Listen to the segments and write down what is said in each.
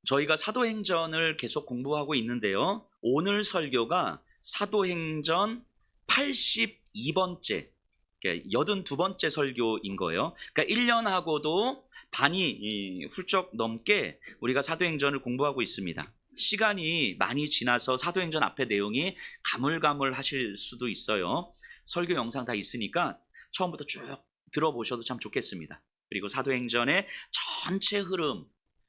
저희가 사도행전을 계속 공부하고 있는데요. 오늘 설교가 사도행전 82번째, 82번째 설교인 거예요. 그러니까 1년하고도 반이 훌쩍 넘게 우리가 사도행전을 공부하고 있습니다. 시간이 많이 지나서 사도행전 앞의 내용이 가물가물하실 수도 있어요. 설교 영상 다 있으니까 처음부터 쭉 들어보셔도 참 좋겠습니다. 그리고 사도행전의 전체 흐름,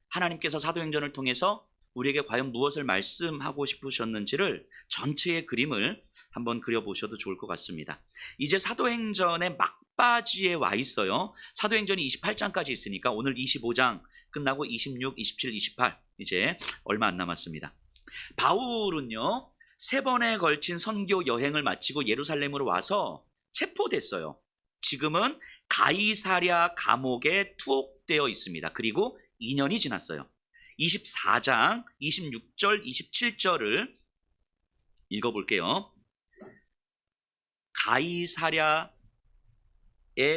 하나님께서 사도행전을 통해서 우리에게 과연 무엇을 말씀하고 싶으셨는지를 전체의 그림을 한번 그려보셔도 좋을 것 같습니다. 이제 사도행전의 막바지에 와 있어요. 사도행전이 28장까지 있으니까 오늘 25장 끝나고 26, 27, 28 이제 얼마 안 남았습니다. 바울은요, 3번에 걸친 선교 여행을 마치고 예루살렘으로 와서 체포됐어요. 지금은 가이사랴 감옥에 투옥되어 있습니다. 그리고 2년이 지났어요. 24장 26절 27절을 읽어볼게요. 가이사랴에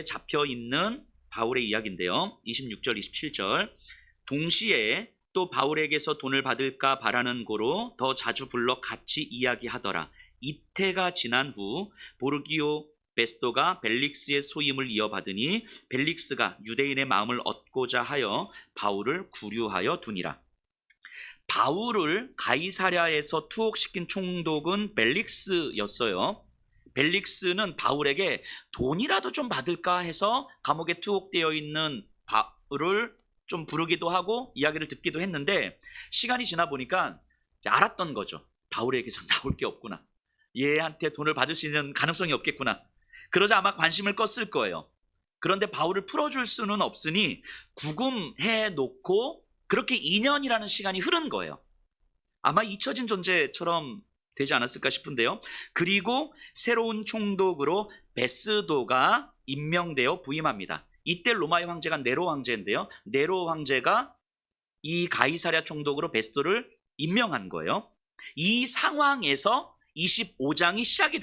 잡혀있는 바울의 이야기인데요. 26절 27절 동시에 또 바울에게서 돈을 받을까 바라는 고로 더 자주 불러 같이 이야기하더라. 이태가 지난 후 보르기오 베스도가 벨릭스의 소임을 이어받으니 벨릭스가 유대인의 마음을 얻고자 하여 바울을 구류하여 두니라. 바울을 가이사랴에서 투옥시킨 총독은 벨릭스였어요. 벨릭스는 바울에게 돈이라도 좀 받을까 해서 감옥에 투옥되어 있는 바울을 좀 부르기도 하고 이야기를 듣기도 했는데, 시간이 지나 보니까 알았던 거죠. 바울에게서 나올 게 없구나. 얘한테 돈을 받을 수 있는 가능성이 없겠구나. 그러자 아마 관심을 껐을 거예요. 그런데 바울을 풀어줄 수는 없으니 구금해 놓고 그렇게 2년이라는 시간이 흐른 거예요. 아마 잊혀진 존재처럼 되지 않았을까 싶은데요. 그리고 새로운 총독으로 베스도가 임명되어 부임합니다. 이때 로마의 황제가 네로 황제인데요. 네로 황제가 이 가이사랴 총독으로 베스도를 임명한 거예요. 이 상황에서 25장이 시작이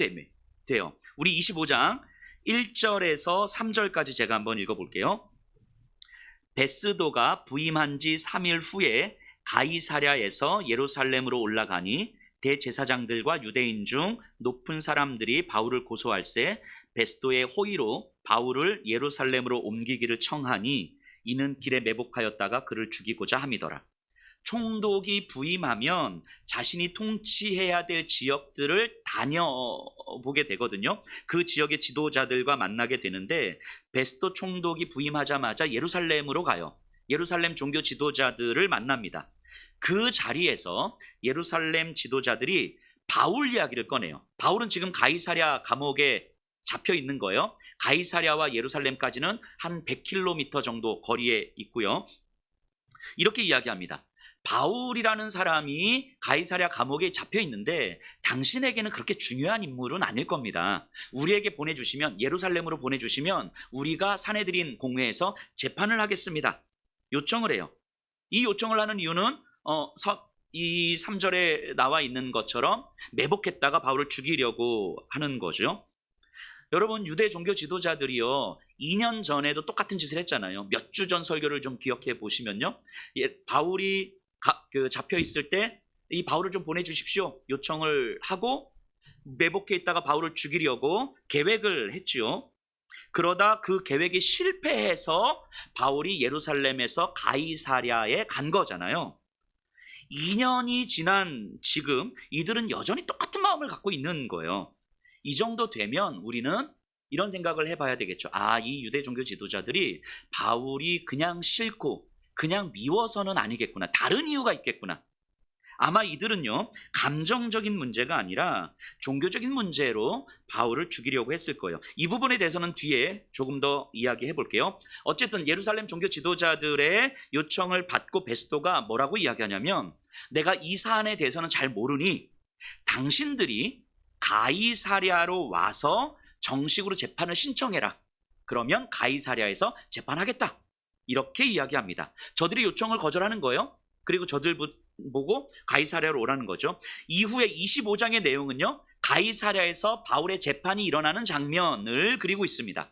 돼요. 우리 25장 1절에서 3절까지 제가 한번 읽어볼게요. 베스도가 부임한 지 3일 후에 가이사랴에서 예루살렘으로 올라가니 대제사장들과 유대인 중 높은 사람들이 바울을 고소할세 베스도의 호의로 바울을 예루살렘으로 옮기기를 청하니 이는 길에 매복하였다가 그를 죽이고자 함이더라. 총독이 부임하면 자신이 통치해야 될 지역들을 다녀보게 되거든요. 그 지역의 지도자들과 만나게 되는데 베스도 총독이 부임하자마자 예루살렘으로 가요. 예루살렘 종교 지도자들을 만납니다. 그 자리에서 예루살렘 지도자들이 바울 이야기를 꺼내요. 바울은 지금 가이사랴 감옥에 잡혀 있는 거예요. 가이사랴와 예루살렘까지는 한 100km 정도 거리에 있고요. 이렇게 이야기합니다. 바울이라는 사람이 가이사랴 감옥에 잡혀 있는데 당신에게는 그렇게 중요한 인물은 아닐 겁니다. 우리에게 보내주시면, 예루살렘으로 보내주시면 우리가 사내들인 공회에서 재판을 하겠습니다. 요청을 해요. 이 요청을 하는 이유는 이 3절에 나와 있는 것처럼 매복했다가 바울을 죽이려고 하는 거죠. 여러분, 유대 종교 지도자들이요, 2년 전에도 똑같은 짓을 했잖아요. 몇 주 전 설교를 좀 기억해 보시면요, 바울이 잡혀 있을 때 이 바울을 좀 보내주십시오 요청을 하고 매복해 있다가 바울을 죽이려고 계획을 했지요. 그러다 그 계획이 실패해서 바울이 예루살렘에서 가이사랴에 간 거잖아요. 2년이 지난 지금 이들은 여전히 똑같은 마음을 갖고 있는 거예요. 이 정도 되면 우리는 이런 생각을 해봐야 되겠죠. 이 유대 종교 지도자들이 바울이 그냥 싫고 그냥 미워서는 아니겠구나. 다른 이유가 있겠구나. 아마 이들은요, 감정적인 문제가 아니라 종교적인 문제로 바울을 죽이려고 했을 거예요. 이 부분에 대해서는 뒤에 조금 더 이야기해 볼게요. 어쨌든 예루살렘 종교 지도자들의 요청을 받고 베스도가 뭐라고 이야기하냐면, 내가 이 사안에 대해서는 잘 모르니 당신들이 가이사랴로 와서 정식으로 재판을 신청해라. 그러면 가이사랴에서 재판하겠다. 이렇게 이야기합니다. 저들이 요청을 거절하는 거예요. 그리고 저들 보고 가이사랴로 오라는 거죠. 이후에 25장의 내용은요, 가이사랴에서 바울의 재판이 일어나는 장면을 그리고 있습니다.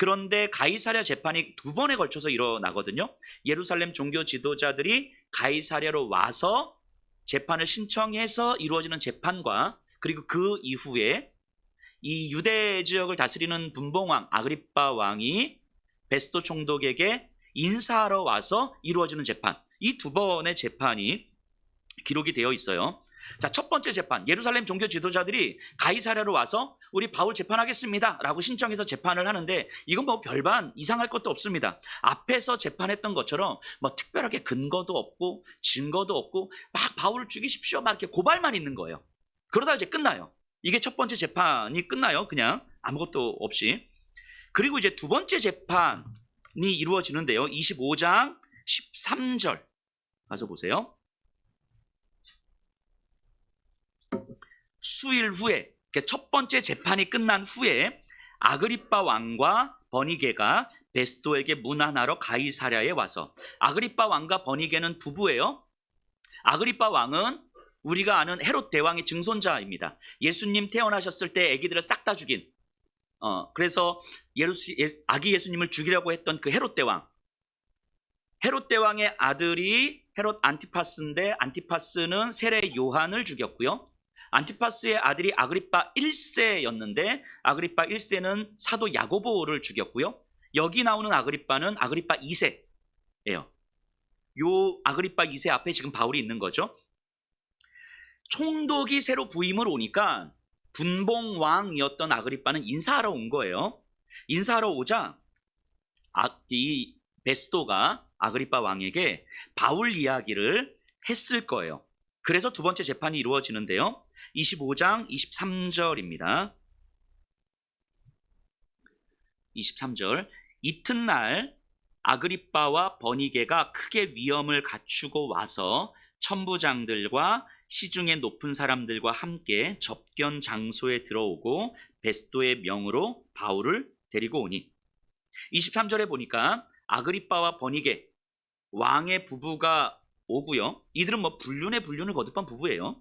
그런데 가이사랴 재판이 두 번에 걸쳐서 일어나거든요. 예루살렘 종교 지도자들이 가이사랴로 와서 재판을 신청해서 이루어지는 재판과 그리고 그 이후에 이 유대 지역을 다스리는 분봉왕 아그리빠 왕이 베스도 총독에게 인사하러 와서 이루어지는 재판, 이 두 번의 재판이 기록이 되어 있어요. 자, 첫 번째 재판, 예루살렘 종교 지도자들이 가이사랴로 와서 우리 바울 재판하겠습니다 라고 신청해서 재판을 하는데 이건 뭐 별반 이상할 것도 없습니다. 앞에서 재판했던 것처럼 뭐 특별하게 근거도 없고 증거도 없고 막 바울을 죽이십시오 막 이렇게 고발만 있는 거예요. 그러다 이제 끝나요. 이게 첫 번째 재판이 끝나요. 그냥 아무것도 없이. 그리고 이제 두 번째 재판이 이루어지는데요. 25장 13절 가서 보세요. 수일 후에, 첫 번째 재판이 끝난 후에 아그리빠 왕과 버니게가 베스도에게 문안하러 가이사랴에 와서, 아그리빠 왕과 버니게는 부부예요. 아그리빠 왕은 우리가 아는 헤롯 대왕의 증손자입니다. 예수님 태어나셨을 때 아기들을 싹 다 죽인, 그래서 아기 예수님을 죽이려고 했던 그 헤롯 대왕. 헤롯 대왕의 아들이 헤롯 안티파스인데 안티파스는 세례 요한을 죽였고요. 안티파스의 아들이 아그리빠 1세였는데 아그리빠 1세는 사도 야고보를 죽였고요. 여기 나오는 아그리빠는 아그리빠 2세예요. 요 아그리빠 2세 앞에 지금 바울이 있는 거죠. 총독이 새로 부임을 오니까 분봉왕이었던 아그리빠는 인사하러 온 거예요. 인사하러 오자 이 베스도가 아그리빠 왕에게 바울 이야기를 했을 거예요. 그래서 두 번째 재판이 이루어지는데요. 25장 23절입니다. 23절. 이튿날 아그리빠와 버니게가 크게 위엄을 갖추고 와서 천부장들과 시중의 높은 사람들과 함께 접견 장소에 들어오고 베스도의 명으로 바울을 데리고 오니. 23절에 보니까 아그리빠와 버니게 왕의 부부가 오고요. 이들은 뭐 불륜을 거듭한 부부예요.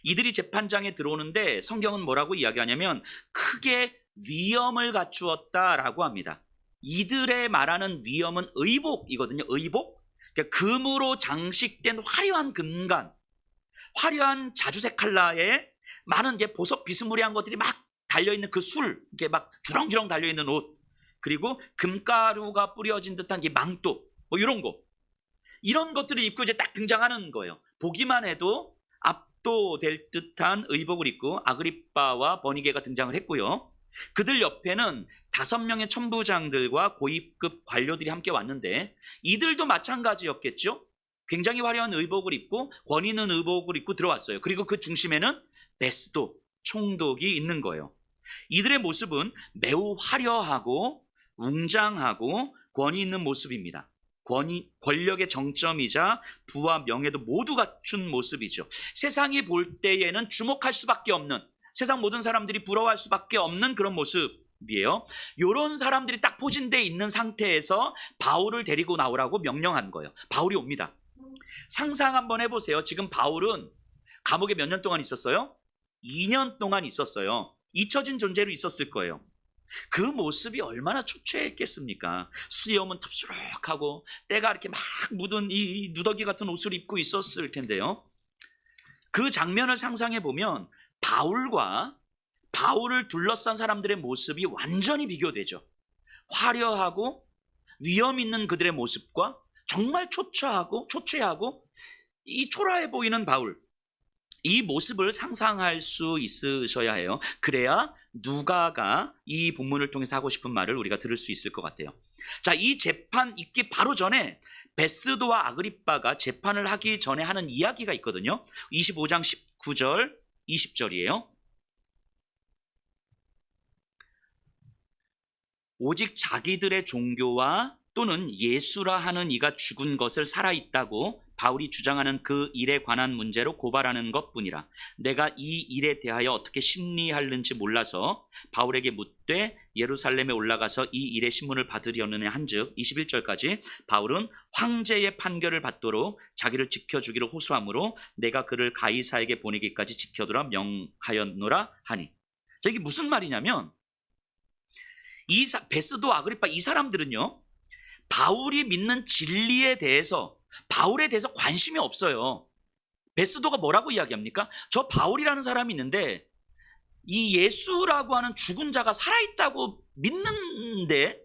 이들이 재판장에 들어오는데 성경은 뭐라고 이야기하냐면 크게 위엄을 갖추었다라고 합니다. 이들의 말하는 위엄은 의복이거든요. 의복. 그러니까 금으로 장식된 화려한 금관, 화려한 자주색 칼라에 많은 이제 보석 비스무리한 것들이 막 달려있는 그 술, 이게 막 주렁주렁 달려있는 옷, 그리고 금가루가 뿌려진 듯한 이 망토, 뭐 이런 거. 이런 것들을 입고 이제 딱 등장하는 거예요. 보기만 해도 압도될 듯한 의복을 입고 아그리빠와 버니게가 등장을 했고요. 그들 옆에는 5명의 천부장들과 고위급 관료들이 함께 왔는데 이들도 마찬가지였겠죠. 굉장히 화려한 의복을 입고 권위 있는 의복을 입고 들어왔어요. 그리고 그 중심에는 베스도 총독이 있는 거예요. 이들의 모습은 매우 화려하고 웅장하고 권위 있는 모습입니다. 권력의 정점이자 부와 명예도 모두 갖춘 모습이죠. 세상이 볼 때에는 주목할 수밖에 없는, 세상 모든 사람들이 부러워할 수밖에 없는 그런 모습이에요. 이런 사람들이 딱 포진되어 있는 상태에서 바울을 데리고 나오라고 명령한 거예요. 바울이 옵니다. 상상 한번 해보세요. 지금 바울은 감옥에 몇 년 동안 있었어요? 2년 동안 있었어요. 잊혀진 존재로 있었을 거예요. 그 모습이 얼마나 초췌했겠습니까? 수염은 텁수룩하고 때가 이렇게 막 묻은 이 누더기 같은 옷을 입고 있었을 텐데요. 그 장면을 상상해 보면 바울과 바울을 둘러싼 사람들의 모습이 완전히 비교되죠. 화려하고 위험 있는 그들의 모습과 정말 초췌하고 이 초라해 보이는 바울, 이 모습을 상상할 수 있으셔야 해요. 그래야 누가가 이 본문을 통해서 하고 싶은 말을 우리가 들을 수 있을 것 같아요. 자, 이 재판 있기 바로 전에 베스도와 아그리빠가 재판을 하기 전에 하는 이야기가 있거든요. 25장 19절 20절이에요. 오직 자기들의 종교와 또는 예수라 하는 이가 죽은 것을 살아있다고 바울이 주장하는 그 일에 관한 문제로 고발하는 것뿐이라. 내가 이 일에 대하여 어떻게 심리할는지 몰라서 바울에게 묻되 예루살렘에 올라가서 이 일의 신문을 받으려느냐 한즉 21절까지 바울은 황제의 판결을 받도록 자기를 지켜주기를 호소하므로 내가 그를 가이사에게 보내기까지 지켜두라 명하였노라 하니. 자, 이게 무슨 말이냐면 베스도, 아그리파 이 사람들은요, 바울이 믿는 진리에 대해서, 바울에 대해서 관심이 없어요. 베스도가 뭐라고 이야기합니까? 저 바울이라는 사람이 있는데 이 예수라고 하는 죽은 자가 살아있다고 믿는데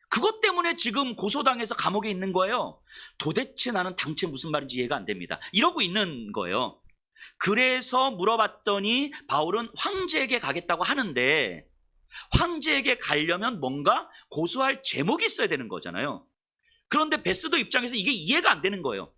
그것 때문에 지금 고소당해서 감옥에 있는 거예요. 도대체 나는 당최 무슨 말인지 이해가 안 됩니다. 이러고 있는 거예요. 그래서 물어봤더니 바울은 황제에게 가겠다고 하는데 황제에게 가려면 뭔가 고소할 제목이 있어야 되는 거잖아요. 그런데 베스도 입장에서 이게 이해가 안 되는 거예요.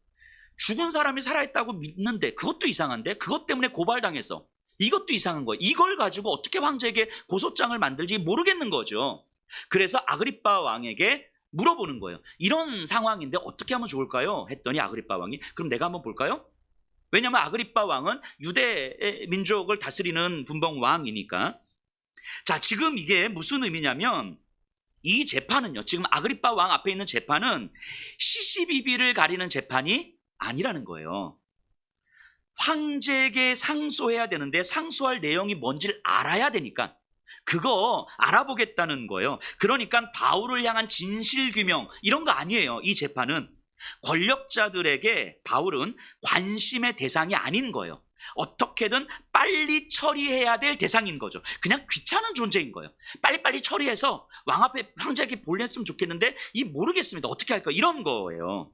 죽은 사람이 살아있다고 믿는데 그것도 이상한데 그것 때문에 고발당해서 이것도 이상한 거예요. 이걸 가지고 어떻게 황제에게 고소장을 만들지 모르겠는 거죠. 그래서 아그리빠 왕에게 물어보는 거예요. 이런 상황인데 어떻게 하면 좋을까요? 했더니 아그리빠 왕이 그럼 내가 한번 볼까요? 왜냐하면 아그리빠 왕은 유대 민족을 다스리는 분봉 왕이니까. 자, 지금 이게 무슨 의미냐면 이 재판은요, 지금 아그리빠 왕 앞에 있는 재판은 시시비비를 가리는 재판이 아니라는 거예요. 황제에게 상소해야 되는데 상소할 내용이 뭔지를 알아야 되니까 그거 알아보겠다는 거예요. 그러니까 바울을 향한 진실규명 이런 거 아니에요. 이 재판은 권력자들에게 바울은 관심의 대상이 아닌 거예요. 어떻게든 빨리 처리해야 될 대상인 거죠. 그냥 귀찮은 존재인 거예요. 빨리빨리 처리해서 왕 앞에 황제에게 보냈으면 좋겠는데 이 모르겠습니다. 어떻게 할까? 이런 거예요.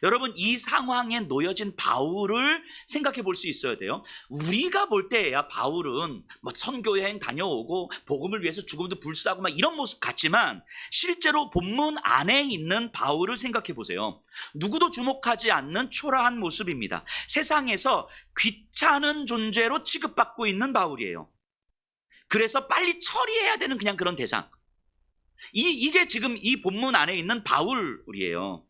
여러분, 이 상황에 놓여진 바울을 생각해 볼 수 있어야 돼요. 우리가 볼 때야 바울은 뭐 선교여행 다녀오고 복음을 위해서 죽음도 불사하고 막 이런 모습 같지만 실제로 본문 안에 있는 바울을 생각해 보세요. 누구도 주목하지 않는 초라한 모습입니다. 세상에서 귀찮은 존재로 취급받고 있는 바울이에요. 그래서 빨리 처리해야 되는 그냥 그런 대상. 이게 지금 이 본문 안에 있는 바울이에요.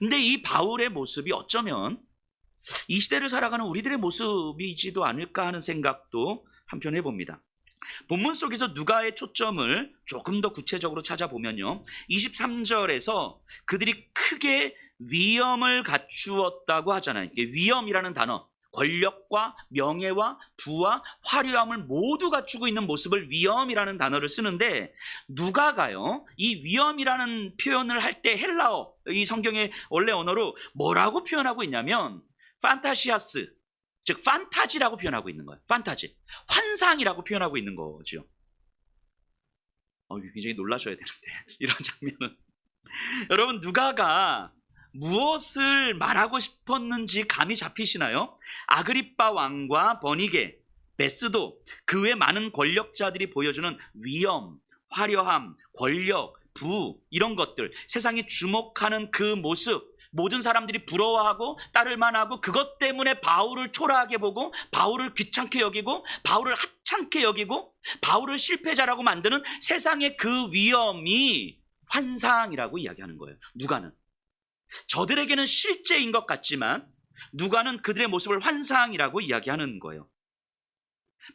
근데 이 바울의 모습이 어쩌면 이 시대를 살아가는 우리들의 모습이지도 않을까 하는 생각도 한편 해봅니다. 본문 속에서 누가의 초점을 조금 더 구체적으로 찾아보면요, 23절에서 그들이 크게 위엄을 갖추었다고 하잖아요. 이게 위엄이라는 단어, 권력과 명예와 부와 화려함을 모두 갖추고 있는 모습을 위엄이라는 단어를 쓰는데, 누가가요 이 위엄이라는 표현을 할 때 헬라어, 이 성경의 원래 언어로 뭐라고 표현하고 있냐면 판타시아스, 즉 판타지라고 표현하고 있는 거예요. 판타지, 환상이라고 표현하고 있는 거죠. 굉장히 놀라셔야 되는데 이런 장면은 여러분, 누가가 무엇을 말하고 싶었는지 감이 잡히시나요? 아그리빠 왕과 버니게, 베스도, 그 외 많은 권력자들이 보여주는 위엄, 화려함, 권력, 부, 이런 것들, 세상이 주목하는 그 모습, 모든 사람들이 부러워하고 따를만하고 그것 때문에 바울을 초라하게 보고 바울을 귀찮게 여기고 바울을 하찮게 여기고 바울을 실패자라고 만드는 세상의 그 위엄이 환상이라고 이야기하는 거예요. 누가는 저들에게는 실제인 것 같지만 누가는 그들의 모습을 환상이라고 이야기하는 거예요.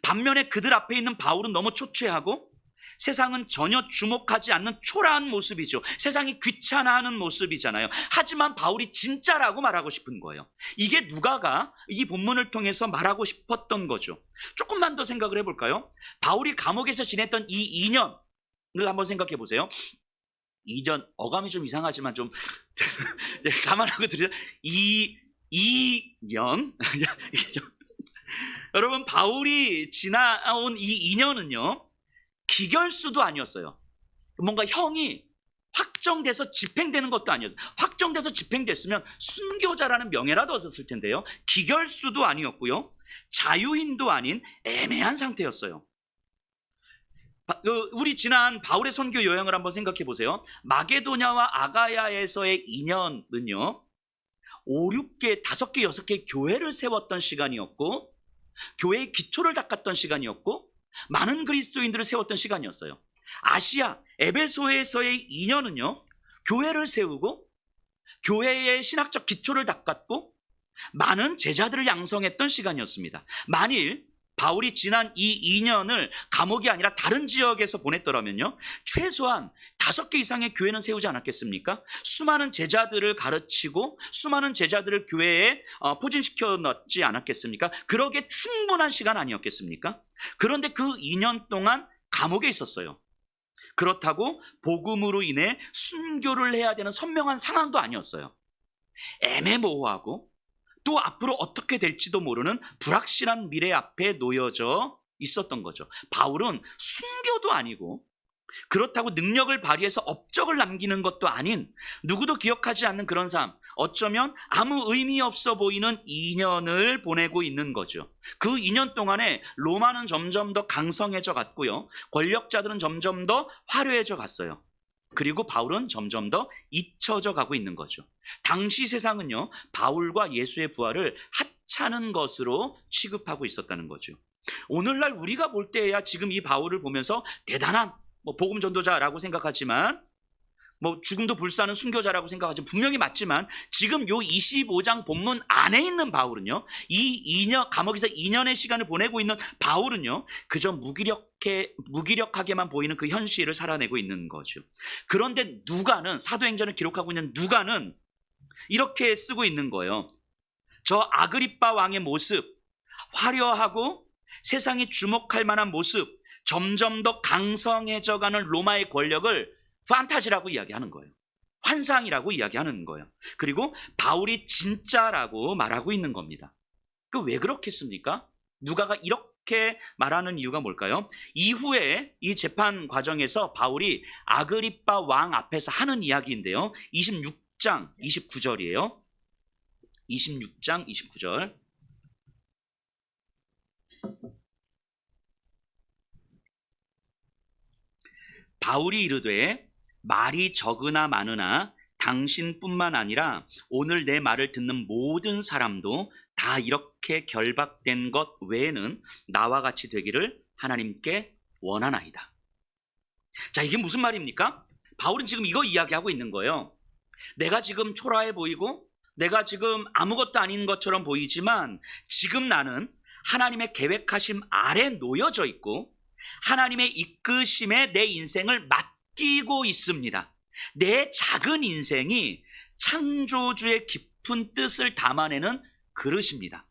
반면에 그들 앞에 있는 바울은 너무 초췌하고 세상은 전혀 주목하지 않는 초라한 모습이죠. 세상이 귀찮아하는 모습이잖아요. 하지만 바울이 진짜라고 말하고 싶은 거예요. 이게 누가가 이 본문을 통해서 말하고 싶었던 거죠. 조금만 더 생각을 해볼까요? 바울이 감옥에서 지냈던 이 2년을 한번 생각해 보세요. 2년, 어감이 좀 이상하지만 좀 감안하고 들으세요. 2년. 여러분, 바울이 지나온 이 2년은요 기결수도 아니었어요. 뭔가 형이 확정돼서 집행되는 것도 아니었어요. 확정돼서 집행됐으면 순교자라는 명예라도 얻었을 텐데요, 기결수도 아니었고요, 자유인도 아닌 애매한 상태였어요. 우리 지난 바울의 선교 여행을 한번 생각해 보세요. 마게도냐와 아가야에서의 2년은요 5, 6개, 5개, 6개 교회를 세웠던 시간이었고 교회의 기초를 닦았던 시간이었고 많은 그리스도인들을 세웠던 시간이었어요. 아시아 에베소에서의 2년은요 교회를 세우고 교회의 신학적 기초를 닦았고 많은 제자들을 양성했던 시간이었습니다. 만일 바울이 지난 이 2년을 감옥이 아니라 다른 지역에서 보냈더라면요 최소한 5개 이상의 교회는 세우지 않았겠습니까? 수많은 제자들을 가르치고 수많은 제자들을 교회에 포진시켜 넣지 않았겠습니까? 그러기에 충분한 시간 아니었겠습니까? 그런데 그 2년 동안 감옥에 있었어요. 그렇다고 복음으로 인해 순교를 해야 되는 선명한 상황도 아니었어요. 애매모호하고 또 앞으로 어떻게 될지도 모르는 불확실한 미래 앞에 놓여져 있었던 거죠. 바울은 순교도 아니고 그렇다고 능력을 발휘해서 업적을 남기는 것도 아닌 누구도 기억하지 않는 그런 삶, 어쩌면 아무 의미 없어 보이는 2년을 보내고 있는 거죠. 그 2년 동안에 로마는 점점 더 강성해져 갔고요. 권력자들은 점점 더 화려해져 갔어요. 그리고 바울은 점점 더 잊혀져 가고 있는 거죠. 당시 세상은요, 바울과 예수의 부활을 하찮은 것으로 취급하고 있었다는 거죠. 오늘날 우리가 볼 때야 지금 이 바울을 보면서 대단한 복음 전도자라고 생각하지만 죽음도 불사는 순교자라고 생각하지만 분명히 맞지만 지금 요 25장 본문 안에 있는 바울은요, 이 2년 감옥에서 2년의 시간을 보내고 있는 바울은요, 그저 무기력하게만 보이는 그 현실을 살아내고 있는 거죠. 그런데 누가는, 사도행전을 기록하고 있는 누가는 이렇게 쓰고 있는 거예요. 저 아그리빠 왕의 모습, 화려하고 세상이 주목할 만한 모습, 점점 더 강성해져가는 로마의 권력을 판타지라고 이야기하는 거예요. 환상이라고 이야기하는 거예요. 그리고 바울이 진짜라고 말하고 있는 겁니다. 왜 그렇겠습니까? 누가가 이렇게 말하는 이유가 뭘까요? 이후에 이 재판 과정에서 바울이 아그리빠 왕 앞에서 하는 이야기인데요. 26장 29절이에요. 26장 29절. 바울이 이르되 말이 적으나 많으나 당신뿐만 아니라 오늘 내 말을 듣는 모든 사람도 다 이렇게 결박된 것 외에는 나와 같이 되기를 하나님께 원하나이다. 자, 이게 무슨 말입니까? 바울은 지금 이거 이야기하고 있는 거예요. 내가 지금 초라해 보이고 내가 지금 아무것도 아닌 것처럼 보이지만 지금 나는 하나님의 계획하심 아래 놓여져 있고 하나님의 이끄심에 내 인생을 맡기고 있습니다. 내 작은 인생이 창조주의 깊은 뜻을 담아내는 그릇입니다.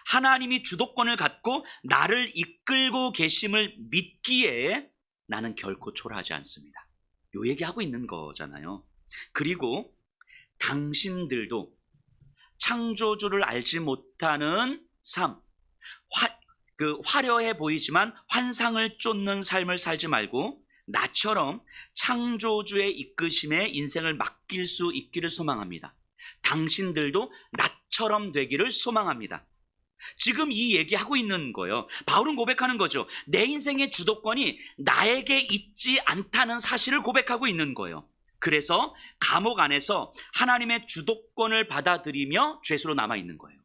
하나님이 주도권을 갖고 나를 이끌고 계심을 믿기에 나는 결코 초라하지 않습니다. 요 얘기하고 있는 거잖아요. 그리고 당신들도 창조주를 알지 못하는 삶, 화려해 보이지만 환상을 쫓는 삶을 살지 말고 나처럼 창조주의 이끄심에 인생을 맡길 수 있기를 소망합니다. 당신들도 나처럼 되기를 소망합니다. 지금 이 얘기하고 있는 거예요. 바울은 고백하는 거죠. 내 인생의 주도권이 나에게 있지 않다는 사실을 고백하고 있는 거예요. 그래서 감옥 안에서 하나님의 주도권을 받아들이며 죄수로 남아있는 거예요.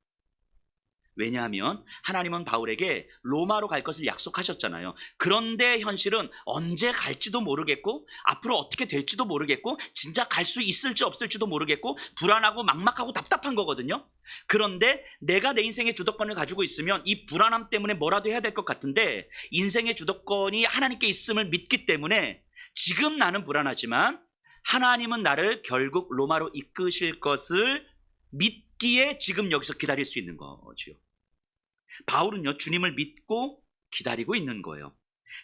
왜냐하면 하나님은 바울에게 로마로 갈 것을 약속하셨잖아요. 그런데 현실은 언제 갈지도 모르겠고 앞으로 어떻게 될지도 모르겠고 진짜 갈 수 있을지 없을지도 모르겠고 불안하고 막막하고 답답한 거거든요. 그런데 내가 내 인생의 주도권을 가지고 있으면 이 불안함 때문에 뭐라도 해야 될 것 같은데 인생의 주도권이 하나님께 있음을 믿기 때문에 지금 나는 불안하지만 하나님은 나를 결국 로마로 이끄실 것을 믿기에 지금 여기서 기다릴 수 있는 거죠. 바울은요, 주님을 믿고 기다리고 있는 거예요.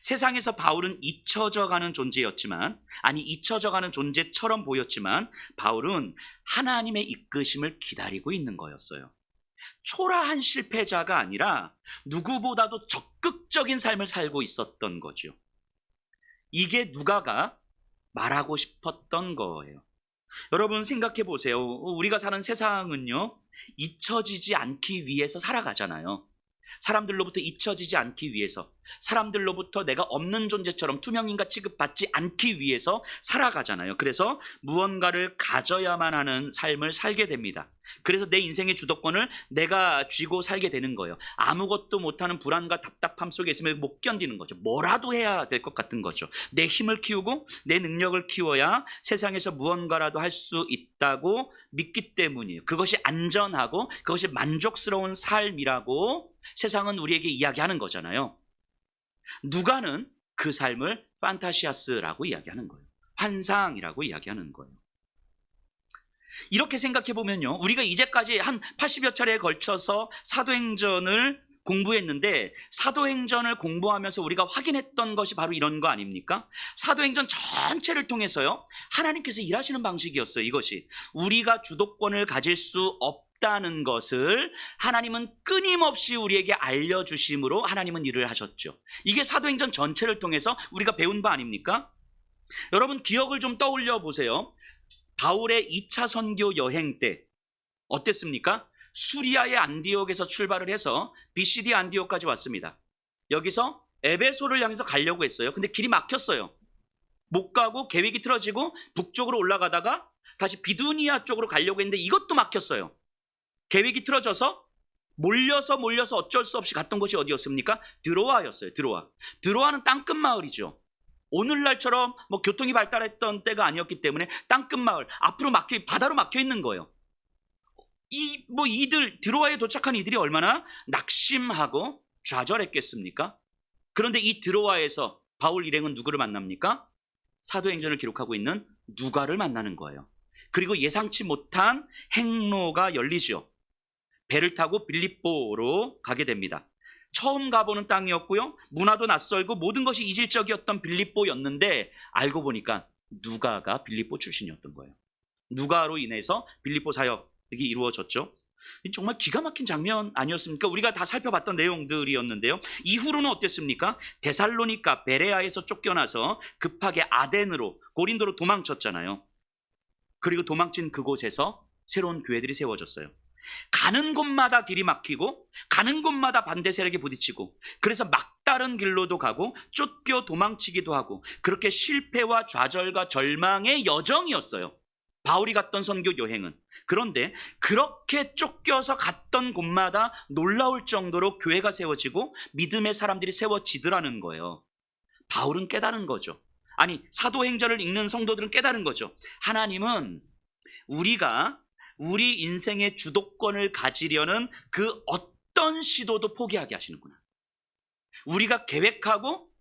세상에서 바울은 잊혀져가는 존재였지만, 잊혀져가는 존재처럼 보였지만 바울은 하나님의 이끄심을 기다리고 있는 거였어요. 초라한 실패자가 아니라 누구보다도 적극적인 삶을 살고 있었던 거죠. 이게 누가가 말하고 싶었던 거예요. 여러분 생각해 보세요. 우리가 사는 세상은요, 잊혀지지 않기 위해서 살아가잖아요. 사람들로부터 잊혀지지 않기 위해서, 사람들로부터 내가 없는 존재처럼 투명인가 취급받지 않기 위해서 살아가잖아요. 그래서 무언가를 가져야만 하는 삶을 살게 됩니다. 그래서 내 인생의 주도권을 내가 쥐고 살게 되는 거예요. 아무것도 못하는 불안과 답답함 속에 있으면 못 견디는 거죠. 뭐라도 해야 될 것 같은 거죠. 내 힘을 키우고 내 능력을 키워야 세상에서 무언가라도 할 수 있다고 믿기 때문이에요. 그것이 안전하고 그것이 만족스러운 삶이라고 세상은 우리에게 이야기하는 거잖아요. 누가는 그 삶을 판타시아스라고 이야기하는 거예요. 환상이라고 이야기하는 거예요. 이렇게 생각해 보면요, 우리가 이제까지 한 80여 차례에 걸쳐서 사도행전을 공부했는데 사도행전을 공부하면서 우리가 확인했던 것이 바로 이런 거 아닙니까? 사도행전 전체를 통해서요, 하나님께서 일하시는 방식이었어요. 이것이 우리가 주도권을 가질 수 없다는 것을 하나님은 끊임없이 우리에게 알려주심으로 하나님은 일을 하셨죠. 이게 사도행전 전체를 통해서 우리가 배운 바 아닙니까? 여러분 기억을 좀 떠올려 보세요. 바울의 2차 선교 여행 때 어땠습니까? 수리아의 안디옥에서 출발을 해서 BCD 안디옥까지 왔습니다. 여기서 에베소를 향해서 가려고 했어요. 근데 길이 막혔어요. 못 가고 계획이 틀어지고 북쪽으로 올라가다가 다시 비두니아 쪽으로 가려고 했는데 이것도 막혔어요. 계획이 틀어져서 몰려서 어쩔 수 없이 갔던 곳이 어디였습니까? 드로아였어요. 드로아는 땅끝 마을이죠. 오늘날처럼 뭐 교통이 발달했던 때가 아니었기 때문에 땅끝 마을, 앞으로 바다로 막혀 있는 거예요. 드로아에 도착한 이들이 얼마나 낙심하고 좌절했겠습니까? 그런데 이 드로아에서 바울 일행은 누구를 만납니까? 사도행전을 기록하고 있는 누가를 만나는 거예요. 그리고 예상치 못한 행로가 열리죠. 배를 타고 빌립보로 가게 됩니다. 처음 가보는 땅이었고요. 문화도 낯설고 모든 것이 이질적이었던 빌립보였는데 알고 보니까 누가가 빌립보 출신이었던 거예요. 누가로 인해서 빌립보 사역이 이루어졌죠. 정말 기가 막힌 장면 아니었습니까? 우리가 다 살펴봤던 내용들이었는데요. 이후로는 어땠습니까? 데살로니가 베레아에서 쫓겨나서 급하게 아덴으로, 고린도로 도망쳤잖아요. 그리고 도망친 그곳에서 새로운 교회들이 세워졌어요. 가는 곳마다 길이 막히고 가는 곳마다 반대 세력에 부딪히고 그래서 막다른 길로도 가고 쫓겨 도망치기도 하고 그렇게 실패와 좌절과 절망의 여정이었어요. 바울이 갔던 선교 여행은. 그런데 그렇게 쫓겨서 갔던 곳마다 놀라울 정도로 교회가 세워지고 믿음의 사람들이 세워지더라는 거예요. 바울은 깨달은 거죠. 아니, 사도행전을 읽는 성도들은 깨달은 거죠. 하나님은 우리가 우리 인생의 주도권을 가지려는 그 어떤 시도도 포기하게 하시는구나. 우리가 계획하고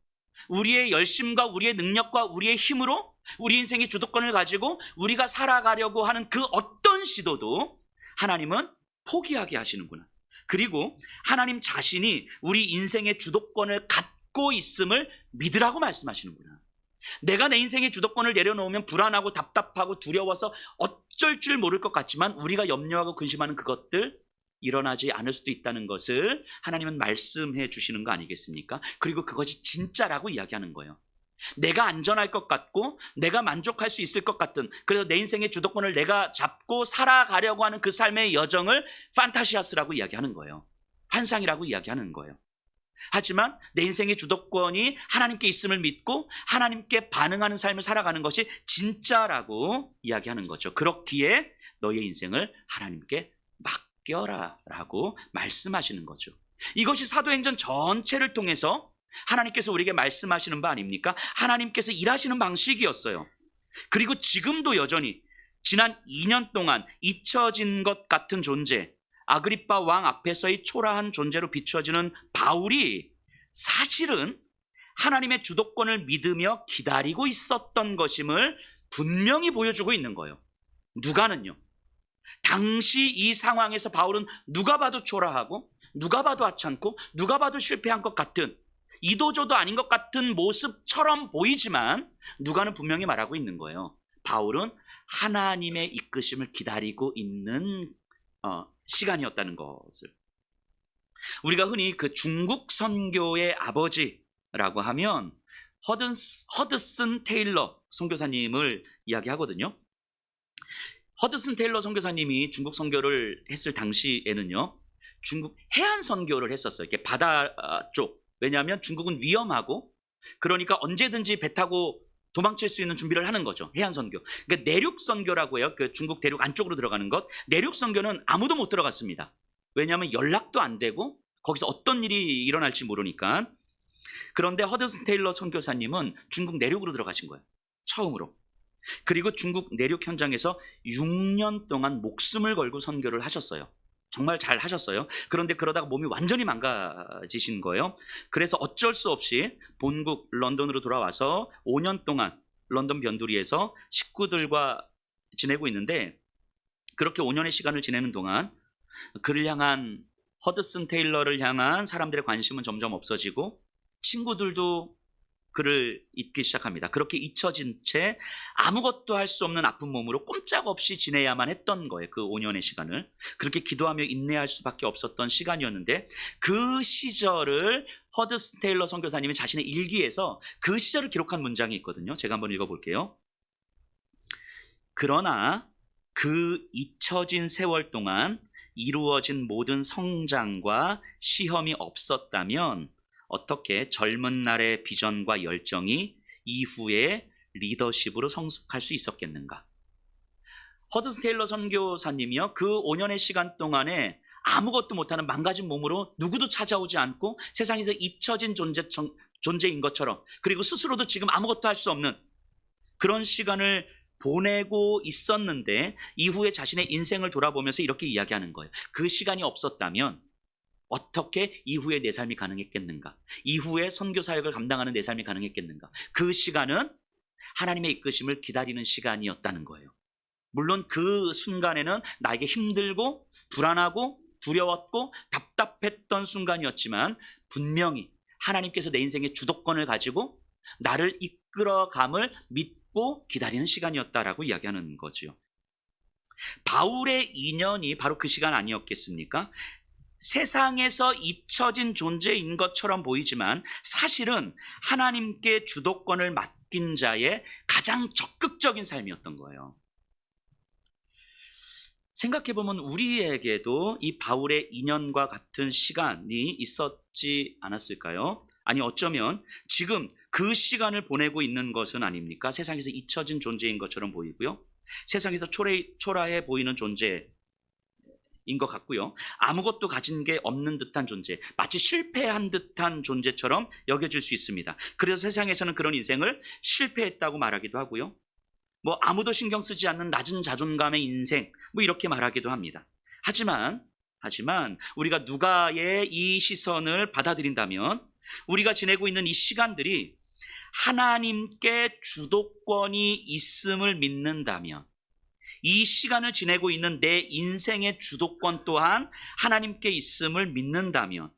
우리의 열심과 우리의 능력과 우리의 힘으로 우리 인생의 주도권을 가지고 우리가 살아가려고 하는 그 어떤 시도도 하나님은 포기하게 하시는구나. 그리고 하나님 자신이 우리 인생의 주도권을 갖고 있음을 믿으라고 말씀하시는구나. 내가 내 인생의 주도권을 내려놓으면 불안하고 답답하고 두려워서 어쩔 줄 모를 것 같지만 우리가 염려하고 근심하는 그것들 일어나지 않을 수도 있다는 것을 하나님은 말씀해 주시는 거 아니겠습니까? 그리고 그것이 진짜라고 이야기하는 거예요. 내가 안전할 것 같고 내가 만족할 수 있을 것 같은, 그래서 내 인생의 주도권을 내가 잡고 살아가려고 하는 그 삶의 여정을 판타시아스라고 이야기하는 거예요. 환상이라고 이야기하는 거예요. 하지만 내 인생의 주도권이 하나님께 있음을 믿고 하나님께 반응하는 삶을 살아가는 것이 진짜라고 이야기하는 거죠. 그렇기에 너의 인생을 하나님께 맡겨라 라고 말씀하시는 거죠. 이것이 사도행전 전체를 통해서 하나님께서 우리에게 말씀하시는 바 아닙니까? 하나님께서 일하시는 방식이었어요. 그리고 지금도 여전히 지난 2년 동안 잊혀진 것 같은 존재, 아그리빠 왕 앞에서의 초라한 존재로 비추어지는 바울이 사실은 하나님의 주도권을 믿으며 기다리고 있었던 것임을 분명히 보여주고 있는 거예요. 누가는요, 당시 이 상황에서 바울은 누가 봐도 초라하고 누가 봐도 하찮고 누가 봐도 실패한 것 같은, 이도저도 아닌 것 같은 모습처럼 보이지만 누가는 분명히 말하고 있는 거예요. 바울은 하나님의 이끄심을 기다리고 있는 시간이었다는 것을. 우리가 흔히 그 중국 선교의 아버지라고 하면 허드슨 테일러 선교사님을 이야기하거든요. 허드슨 테일러 선교사님이 중국 선교를 했을 당시에는요, 중국 해안 선교를 했었어요. 이렇게 바다 쪽. 왜냐하면 중국은 위험하고 그러니까 언제든지 배 타고 도망칠 수 있는 준비를 하는 거죠. 해안 선교. 그러니까 내륙 선교라고 해요. 그 중국 대륙 안쪽으로 들어가는 것. 내륙 선교는 아무도 못 들어갔습니다. 왜냐하면 연락도 안 되고 거기서 어떤 일이 일어날지 모르니까. 그런데 허드슨 테일러 선교사님은 중국 내륙으로 들어가신 거예요. 처음으로. 그리고 중국 내륙 현장에서 6년 동안 목숨을 걸고 선교를 하셨어요. 정말 잘 하셨어요. 그런데 그러다가 몸이 완전히 망가지신 거예요. 그래서 어쩔 수 없이 본국 런던으로 돌아와서 5년 동안 런던 변두리에서 식구들과 지내고 있는데, 그렇게 5년의 시간을 지내는 동안 그를 향한 허드슨 테일러를 향한 사람들의 관심은 점점 없어지고 친구들도 그를 잊기 시작합니다. 그렇게 잊혀진 채 아무것도 할 수 없는 아픈 몸으로 꼼짝없이 지내야만 했던 거예요. 그 5년의 시간을. 그렇게 기도하며 인내할 수밖에 없었던 시간이었는데 그 시절을 허드슨 테일러 선교사님이 자신의 일기에서 그 시절을 기록한 문장이 있거든요. 제가 한번 읽어볼게요. 그러나 그 잊혀진 세월 동안 이루어진 모든 성장과 시험이 없었다면 어떻게 젊은 날의 비전과 열정이 이후에 리더십으로 성숙할 수 있었겠는가? 허드슨 테일러 선교사님이요, 그 5년의 시간 동안에 아무것도 못하는 망가진 몸으로 누구도 찾아오지 않고 세상에서 잊혀진 존재인 것처럼, 그리고 스스로도 지금 아무것도 할 수 없는 그런 시간을 보내고 있었는데 이후에 자신의 인생을 돌아보면서 이렇게 이야기하는 거예요. 그 시간이 없었다면 어떻게 이후에 내 삶이 가능했겠는가? 이후에 선교 사역을 감당하는 내 삶이 가능했겠는가? 그 시간은 하나님의 이끄심을 기다리는 시간이었다는 거예요. 물론 그 순간에는 나에게 힘들고 불안하고 두려웠고 답답했던 순간이었지만 분명히 하나님께서 내 인생의 주도권을 가지고 나를 이끌어감을 믿고 기다리는 시간이었다라고 이야기하는 거죠. 바울의 2년이 바로 그 시간 아니었겠습니까? 세상에서 잊혀진 존재인 것처럼 보이지만 사실은 하나님께 주도권을 맡긴 자의 가장 적극적인 삶이었던 거예요. 생각해보면 우리에게도 이 바울의 2년과 같은 시간이 있었지 않았을까요? 아니 어쩌면 지금 그 시간을 보내고 있는 것은 아닙니까? 세상에서 잊혀진 존재인 것처럼 보이고요. 세상에서 초라해 보이는 존재인 것 같고요. 아무것도 가진 게 없는 듯한 존재, 마치 실패한 듯한 존재처럼 여겨질 수 있습니다. 그래서 세상에서는 그런 인생을 실패했다고 말하기도 하고요. 뭐 아무도 신경 쓰지 않는 낮은 자존감의 인생, 뭐 이렇게 말하기도 합니다. 하지만 우리가 누가의 이 시선을 받아들인다면 우리가 지내고 있는 이 시간들이 하나님께 주도권이 있음을 믿는다면, 이 시간을 지내고 있는 내 인생의 주도권 또한 하나님께 있음을 믿는다면,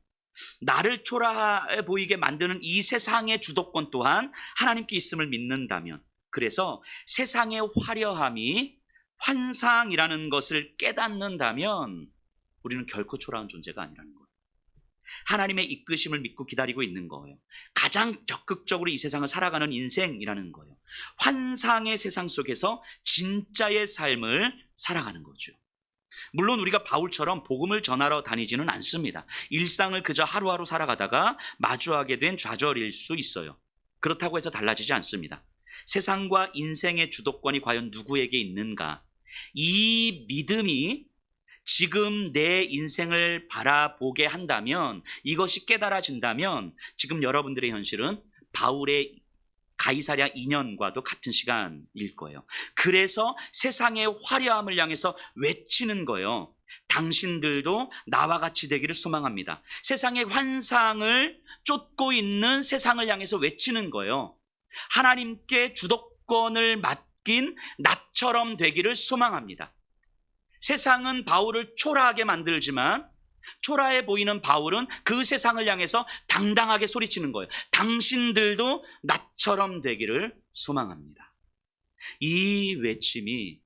나를 초라해 보이게 만드는 이 세상의 주도권 또한 하나님께 있음을 믿는다면, 그래서 세상의 화려함이 환상이라는 것을 깨닫는다면 우리는 결코 초라한 존재가 아니라는 거예요. 하나님의 이끄심을 믿고 기다리고 있는 거예요. 가장 적극적으로 이 세상을 살아가는 인생이라는 거예요. 환상의 세상 속에서 진짜의 삶을 살아가는 거죠. 물론 우리가 바울처럼 복음을 전하러 다니지는 않습니다. 일상을 그저 하루하루 살아가다가 마주하게 된 좌절일 수 있어요. 그렇다고 해서 달라지지 않습니다. 세상과 인생의 주도권이 과연 누구에게 있는가? 이 믿음이 지금 내 인생을 바라보게 한다면, 이것이 깨달아진다면 지금 여러분들의 현실은 바울의 가이사랴 2년과도 같은 시간일 거예요. 그래서 세상의 화려함을 향해서 외치는 거예요. 당신들도 나와 같이 되기를 소망합니다. 세상의 환상을 쫓고 있는 세상을 향해서 외치는 거예요. 하나님께 주도권을 맡긴 나처럼 되기를 소망합니다. 세상은 바울을 초라하게 만들지만 초라해 보이는 바울은 그 세상을 향해서 당당하게 소리치는 거예요. 당신들도 나처럼 되기를 소망합니다. 이 외침이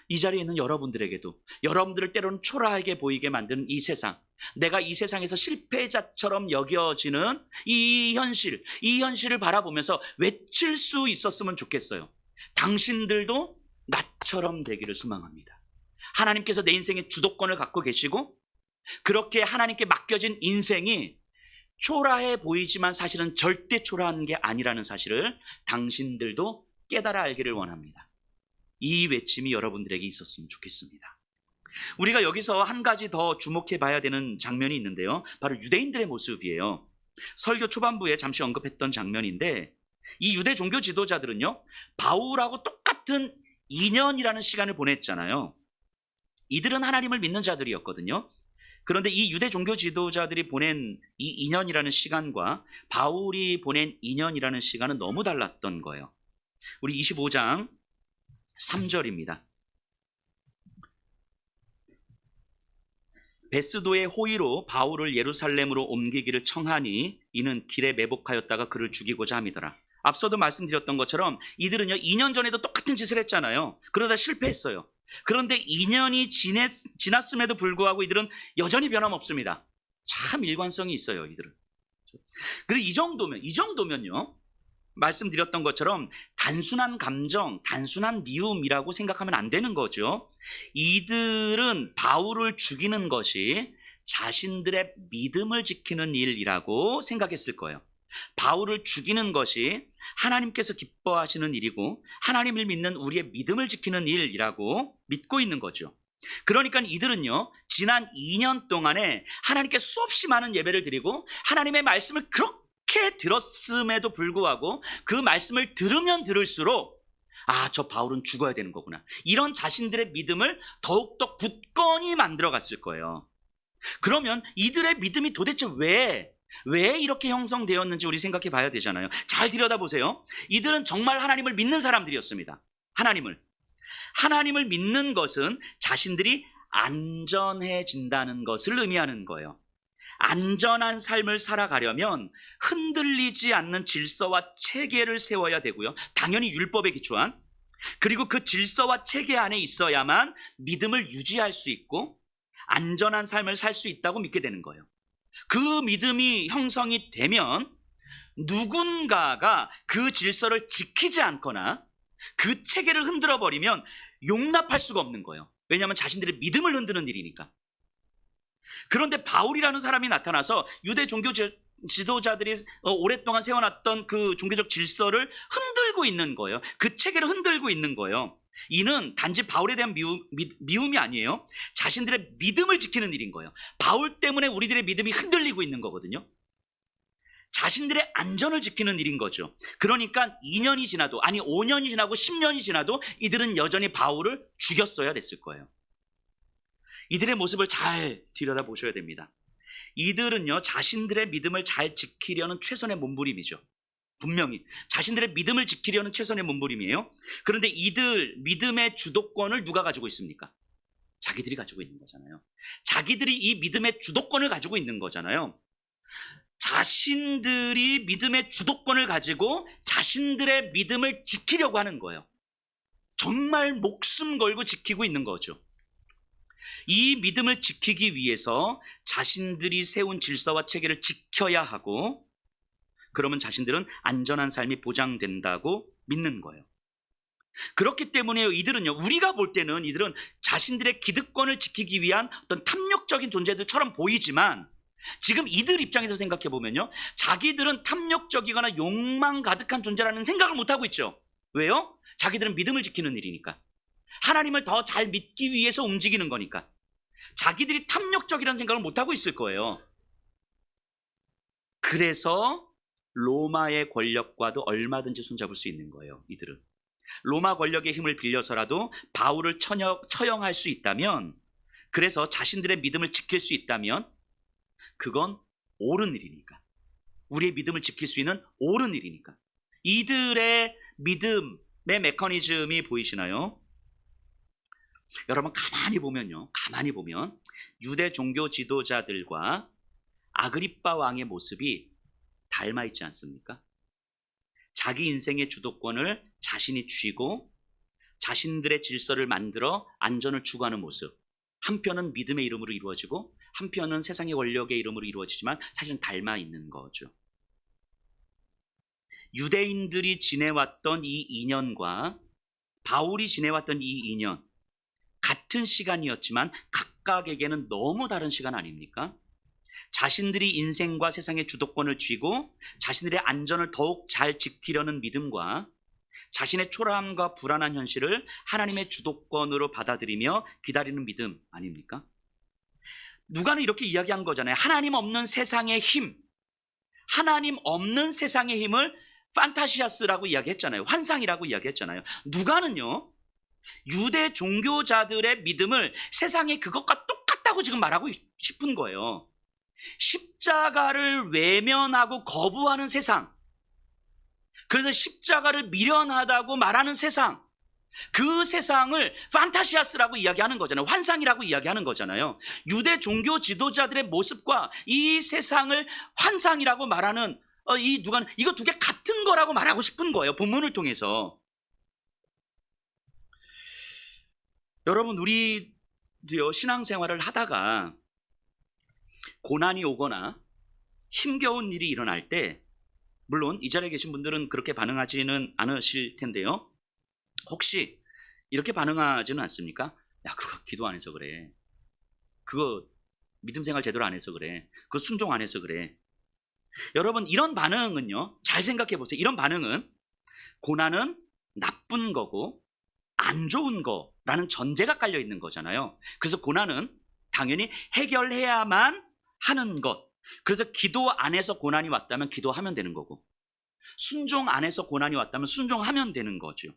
이 자리에 있는 여러분들에게도, 여러분들을 때로는 초라하게 보이게 만드는 이 세상, 내가 이 세상에서 실패자처럼 여겨지는 이 현실을 바라보면서 외칠 수 있었으면 좋겠어요. 당신들도 나처럼 되기를 소망합니다. 하나님께서 내 인생의 주도권을 갖고 계시고, 그렇게 하나님께 맡겨진 인생이 초라해 보이지만 사실은 절대 초라한 게 아니라는 사실을 당신들도 깨달아 알기를 원합니다. 이 외침이 여러분들에게 있었으면 좋겠습니다. 우리가 여기서 한 가지 더 주목해 봐야 되는 장면이 있는데요, 바로 유대인들의 모습이에요. 설교 초반부에 잠시 언급했던 장면인데, 이 유대 종교 지도자들은요, 바울하고 똑같은 2년이라는 시간을 보냈잖아요. 이들은 하나님을 믿는 자들이었거든요. 그런데 이 유대 종교 지도자들이 보낸 이 2년이라는 시간과 바울이 보낸 2년이라는 시간은 너무 달랐던 거예요. 우리 25장 3절입니다. 베스도의 호의로 바울을 예루살렘으로 옮기기를 청하니 이는 길에 매복하였다가 그를 죽이고자 함이더라. 앞서도 말씀드렸던 것처럼 이들은요 2년 전에도 똑같은 짓을 했잖아요. 그러다 실패했어요. 그런데 2년이 지났음에도 불구하고 이들은 여전히 변함없습니다. 참 일관성이 있어요, 이들은. 그리고 이 정도면요 말씀드렸던 것처럼 단순한 감정, 단순한 미움이라고 생각하면 안 되는 거죠. 이들은 바울을 죽이는 것이 자신들의 믿음을 지키는 일이라고 생각했을 거예요. 바울을 죽이는 것이 하나님께서 기뻐하시는 일이고 하나님을 믿는 우리의 믿음을 지키는 일이라고 믿고 있는 거죠. 그러니까 이들은요 지난 2년 동안에 하나님께 수없이 많은 예배를 드리고 하나님의 말씀을 그렇게 들었음에도 불구하고 그 말씀을 들으면 들을수록 저 바울은 죽어야 되는 거구나, 이런 자신들의 믿음을 더욱더 굳건히 만들어 갔을 거예요. 그러면 이들의 믿음이 도대체 왜 이렇게 형성되었는지 우리 생각해 봐야 되잖아요. 잘 들여다보세요. 이들은 정말 하나님을 믿는 사람들이었습니다. 하나님을 믿는 것은 자신들이 안전해진다는 것을 의미하는 거예요. 안전한 삶을 살아가려면 흔들리지 않는 질서와 체계를 세워야 되고요. 당연히 율법에 기초한, 그리고 그 질서와 체계 안에 있어야만 믿음을 유지할 수 있고 안전한 삶을 살 수 있다고 믿게 되는 거예요. 그 믿음이 형성이 되면 누군가가 그 질서를 지키지 않거나 그 체계를 흔들어 버리면 용납할 수가 없는 거예요. 왜냐하면 자신들의 믿음을 흔드는 일이니까. 그런데 바울이라는 사람이 나타나서 유대 종교 지도자들이 오랫동안 세워놨던 그 종교적 질서를 흔들고 있는 거예요. 그 체계를 흔들고 있는 거예요. 이는 단지 바울에 대한 미움이 아니에요. 자신들의 믿음을 지키는 일인 거예요. 바울 때문에 우리들의 믿음이 흔들리고 있는 거거든요. 자신들의 안전을 지키는 일인 거죠. 그러니까 2년이 지나도, 아니 5년이 지나고 10년이 지나도 이들은 여전히 바울을 죽였어야 됐을 거예요. 이들의 모습을 잘 들여다보셔야 됩니다. 이들은요 자신들의 믿음을 잘 지키려는 최선의 몸부림이죠. 분명히 자신들의 믿음을 지키려는 최선의 몸부림이에요. 그런데 이들 믿음의 주도권을 누가 가지고 있습니까? 자기들이 가지고 있는 거잖아요. 자기들이 이 믿음의 주도권을 가지고 있는 거잖아요. 자신들이 믿음의 주도권을 가지고 자신들의 믿음을 지키려고 하는 거예요. 정말 목숨 걸고 지키고 있는 거죠. 이 믿음을 지키기 위해서 자신들이 세운 질서와 체계를 지켜야 하고, 그러면 자신들은 안전한 삶이 보장된다고 믿는 거예요. 그렇기 때문에 이들은요, 우리가 볼 때는 이들은 자신들의 기득권을 지키기 위한 어떤 탐욕적인 존재들처럼 보이지만, 지금 이들 입장에서 생각해 보면요, 자기들은 탐욕적이거나 욕망 가득한 존재라는 생각을 못하고 있죠. 왜요? 자기들은 믿음을 지키는 일이니까. 하나님을 더 잘 믿기 위해서 움직이는 거니까. 자기들이 탐욕적이라는 생각을 못하고 있을 거예요. 그래서 로마의 권력과도 얼마든지 손잡을 수 있는 거예요. 이들은 로마 권력의 힘을 빌려서라도 바울을 처형할 수 있다면, 그래서 자신들의 믿음을 지킬 수 있다면 그건 옳은 일이니까, 우리의 믿음을 지킬 수 있는 옳은 일이니까. 이들의 믿음의 메커니즘이 보이시나요? 여러분 가만히 보면 유대 종교 지도자들과 아그리빠 왕의 모습이 닮아 있지 않습니까? 자기 인생의 주도권을 자신이 쥐고 자신들의 질서를 만들어 안전을 추구하는 모습, 한편은 믿음의 이름으로 이루어지고 한편은 세상의 권력의 이름으로 이루어지지만 사실은 닮아 있는 거죠. 유대인들이 지내왔던 이 2년과 바울이 지내왔던 이 2년, 같은 시간이었지만 각각에게는 너무 다른 시간 아닙니까? 자신들이 인생과 세상의 주도권을 쥐고 자신들의 안전을 더욱 잘 지키려는 믿음과 자신의 초라함과 불안한 현실을 하나님의 주도권으로 받아들이며 기다리는 믿음 아닙니까? 누가는 이렇게 이야기한 거잖아요. 하나님 없는 세상의 힘, 하나님 없는 세상의 힘을 판타시아스라고 이야기했잖아요. 환상이라고 이야기했잖아요. 누가는요, 유대 종교자들의 믿음을 세상의 그것과 똑같다고 지금 말하고 싶은 거예요. 십자가를 외면하고 거부하는 세상, 그래서 십자가를 미련하다고 말하는 세상, 그 세상을 판타시아스라고 이야기하는 거잖아요. 환상이라고 이야기하는 거잖아요. 유대 종교 지도자들의 모습과 이 세상을 환상이라고 말하는 이거 두 개 같은 거라고 말하고 싶은 거예요. 본문을 통해서. 여러분, 우리도요, 신앙생활을 하다가 고난이 오거나 힘겨운 일이 일어날 때, 물론 이 자리에 계신 분들은 그렇게 반응하지는 않으실 텐데요. 혹시 이렇게 반응하지는 않습니까? 야, 그거 기도 안 해서 그래. 그거 믿음 생활 제대로 안 해서 그래. 그거 순종 안 해서 그래. 여러분, 이런 반응은요, 잘 생각해 보세요. 이런 반응은 고난은 나쁜 거고 안 좋은 거라는 전제가 깔려 있는 거잖아요. 그래서 고난은 당연히 해결해야만 하는 것. 그래서 기도 안에서 고난이 왔다면 기도하면 되는 거고, 순종 안에서 고난이 왔다면 순종하면 되는 거죠.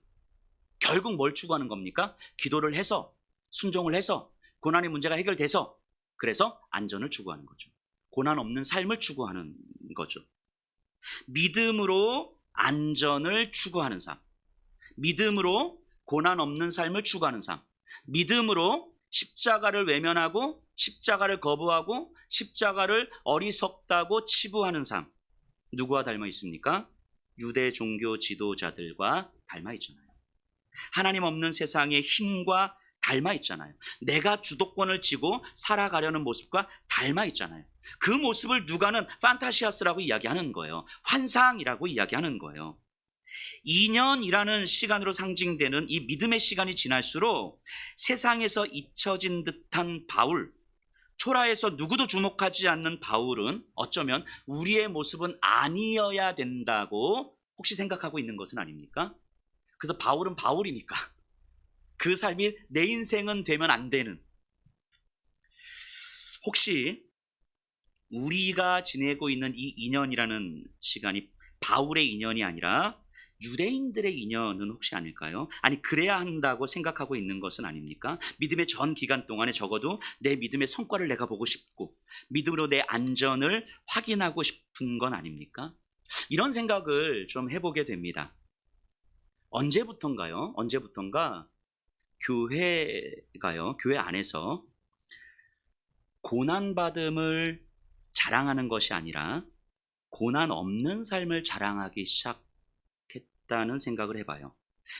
결국 뭘 추구하는 겁니까? 기도를 해서, 순종을 해서, 고난의 문제가 해결돼서, 그래서 안전을 추구하는 거죠. 고난 없는 삶을 추구하는 거죠. 믿음으로 안전을 추구하는 삶, 믿음으로 고난 없는 삶을 추구하는 삶, 믿음으로 십자가를 외면하고 십자가를 거부하고 십자가를 어리석다고 치부하는 삶. 누구와 닮아 있습니까? 유대 종교 지도자들과 닮아 있잖아요. 하나님 없는 세상의 힘과 닮아 있잖아요. 내가 주도권을 쥐고 살아가려는 모습과 닮아 있잖아요. 그 모습을 누가는 판타시아스라고 이야기하는 거예요. 환상이라고 이야기하는 거예요. 2년이라는 시간으로 상징되는 이 믿음의 시간이 지날수록 세상에서 잊혀진 듯한 바울, 초라해서 누구도 주목하지 않는 바울은 어쩌면 우리의 모습은 아니어야 된다고 혹시 생각하고 있는 것은 아닙니까? 그래서 바울은 바울이니까 그 삶이 내 인생은 되면 안 되는, 혹시 우리가 지내고 있는 이 2년이라는 시간이 바울의 2년이 아니라 유대인들의 2년은 혹시 아닐까요? 아니, 그래야 한다고 생각하고 있는 것은 아닙니까? 믿음의 전 기간 동안에 적어도 내 믿음의 성과를 내가 보고 싶고 믿음으로 내 안전을 확인하고 싶은 건 아닙니까? 이런 생각을 좀 해보게 됩니다. 언제부턴가요? 언제부턴가 교회 안에서 고난받음을 자랑하는 것이 아니라 고난 없는 삶을 자랑하기 시작했다는 생각을 해봐요.